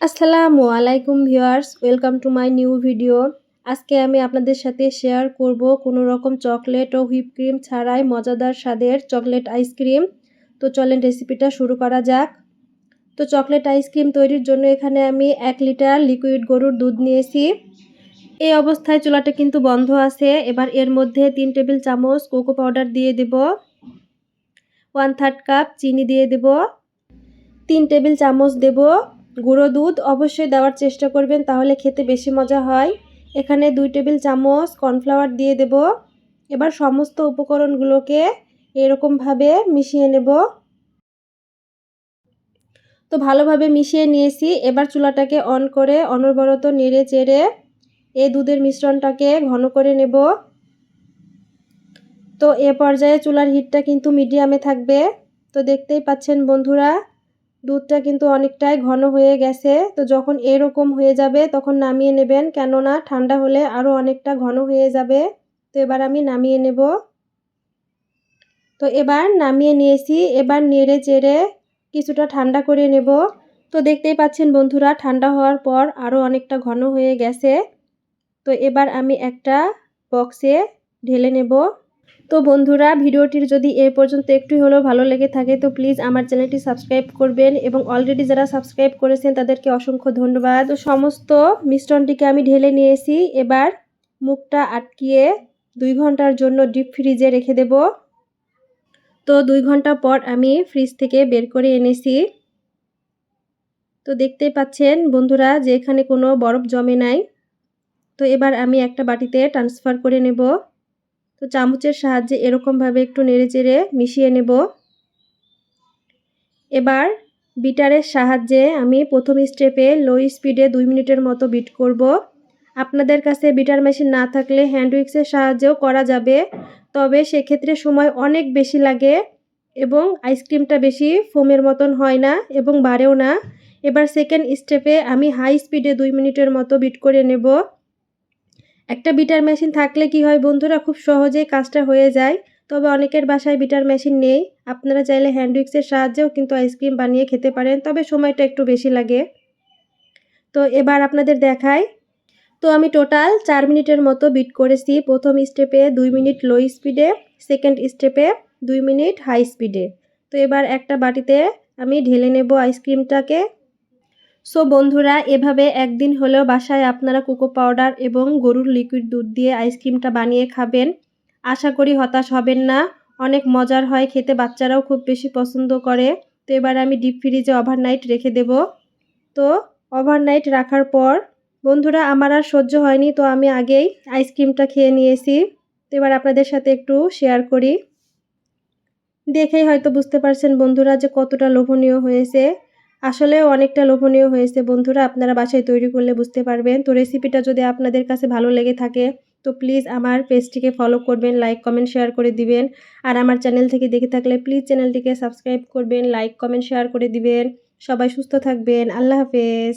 আসসালামু আলাইকুম viewers, welcome to my new video. আজকে আমি আপনাদের সাথে শেয়ার করব কোনো রকম চকলেট ও হুইপ ক্রিম ছাড়াই মজাদার স্বাদের চকলেট আইসক্রিম। তো চলেন রেসিপিটা শুরু করা যাক। তো চকলেট আইসক্রিম তৈরির জন্য এখানে আমি 1 লিটার লিকুইড গরুর দুধ নিয়েছি। এই অবস্থায় চুলাটা কিন্তু বন্ধ আছে। এবার এর মধ্যে 3 টেবিল চামচ কোকো পাউডার দিয়ে দেব, 1/3 কাপ চিনি দিয়ে দেব, 3 টেবিল চামচ দেব গুঁড়ো দুধ। অবশ্যই দেওয়ার চেষ্টা করবেন, তাহলে খেতে বেশি মজা হয়। এখানে 2 টেবিল চামচ কর্নফ্লাওয়ার দিয়ে দেব। এবার সমস্ত উপকরণগুলোকে এরকমভাবে মিশিয়ে নেব। তো ভালোভাবে মিশিয়ে নিয়েছি। এবার চুলাটাকে অন করে অনবরত নেড়ে চেড়ে এই দুধের মিশ্রণটাকে ঘন করে নেব। তো এ পর্যায়ে চুলার হিটটা কিন্তু মিডিয়ামে থাকবে। তো দেখতেই পাচ্ছেন বন্ধুরা, দুধটা কিন্তু অনেকটাই ঘন হয়ে গেছে। তো যখন এরকম হয়ে যাবে তখন নামিয়ে নেবেন, কেননা ঠান্ডা হলে আরও অনেকটা ঘন হয়ে যাবে। তো এবার আমি নামিয়ে নেব। তো এবার নামিয়ে নিয়েছি। এবার নেড়ে চেড়ে কিছুটা ঠান্ডা করে নেব। তো দেখতেই পাচ্ছেন বন্ধুরা, ঠান্ডা হওয়ার পর আরও অনেকটা ঘন হয়ে গেছে। তো এবার আমি একটা বক্সে ঢেলে নেব। তো বন্ধুরা, ভিডিওটির যদি এ পর্যন্ত একটু হলেও ভালো লেগে থাকে তো প্লিজ আমার চ্যানেলটি সাবস্ক্রাইব করবেন, এবং অলরেডি যারা সাবস্ক্রাইব করেছেন তাদেরকে অসংখ্য ধন্যবাদ। তো সমস্ত মিশ্রণটিকে আমি ঢেলে নিয়েছি। এবার মুখটা আটকিয়ে 2 ঘন্টার জন্য ডিপ ফ্রিজে রেখে দেব। তো 2 ঘন্টা পর আমি ফ্রিজ থেকে বের করে এনেছি। তো দেখতেই পাচ্ছেন বন্ধুরা যে এখানে কোনো বরফ জমে নাই। তো এবার আমি একটা বাটিতে ট্রান্সফার করে নেব। তো চামচের সাহায্যে এরকমভাবে একটু নেড়েচেড়ে মিশিয়ে নেব। এবার বিটারের সাহায্যে আমি প্রথম স্টেপে লো স্পিডে 2 মিনিটের মতো বিট করব। আপনাদের কাছে বিটার মেশিন না থাকলে হ্যান্ড উইক্সের সাহায্যেও করা যাবে, তবে সেক্ষেত্রে সময় অনেক বেশি লাগে এবং আইসক্রিমটা বেশি ফোমের মতন হয় না এবং বাড়েও না। এবার সেকেন্ড স্টেপে আমি হাই স্পিডে 2 মিনিটের মতো বিট করে নেব। একটা বিটার মেশিন থাকলে কি হয় বন্ধুরা, খুব সহজেই কাজটা হয়ে যায়। তবে অনেকের বাসায় বিটার মেশিন নেই। আপনারা চাইলে হ্যান্ড উইক্সের সাহায্যেও কিন্তু আইসক্রিম বানিয়ে খেতে পারেন, তবে সময়টা একটু বেশি লাগে। তো এবার আপনাদের দেখাই। তো আমি টোটাল 4 মিনিটের মতো বিট করেছি। প্রথম স্টেপে 2 মিনিট লো স্পিডে, সেকেন্ড স্টেপে 2 মিনিট হাই স্পিডে। তো এবার একটা বাটিতে আমি ঢেলে নেব আইসক্রিমটাকে। সো বন্ধুরা, এভাবে একদিন হলেও বাসায় আপনারা কোকো পাউডার এবং গরুর লিকুইড দুধ দিয়ে আইসক্রিমটা বানিয়ে খাবেন। আশা করি হতাশ হবেন না। অনেক মজার হয় খেতে, বাচ্চারাও খুব বেশি পছন্দ করে। তো এবার আমি ডিপ ফ্রিজে ওভারনাইট রেখে দেব। তো ওভারনাইট রাখার পর বন্ধুরা আমার আর সহ্য হয়নি, তো আমি আগেই আইসক্রিমটা খেয়ে নিয়েছি। তো এবার আপনাদের সাথে একটু শেয়ার করি। দেখেই হয়তো বুঝতে পারছেন বন্ধুরা যে কতটা লোভনীয় হয়েছে। আসলেও অনেকটা লোভনীয় হয়েছে বন্ধুরা, আপনারা বাসায় তৈরি করলে বুঝতে পারবেন। তো রেসিপিটা যদি আপনাদের কাছে ভালো লেগে থাকে তো প্লিজ আমার পেজটিকে ফলো করবেন, লাইক কমেন্ট শেয়ার করে দিবেন। আর আমার চ্যানেল থেকে দেখে থাকলে প্লিজ চ্যানেলটিকে সাবস্ক্রাইব করবেন, লাইক কমেন্ট শেয়ার করে দিবেন। সবাই সুস্থ থাকবেন। আল্লাহ হাফেজ।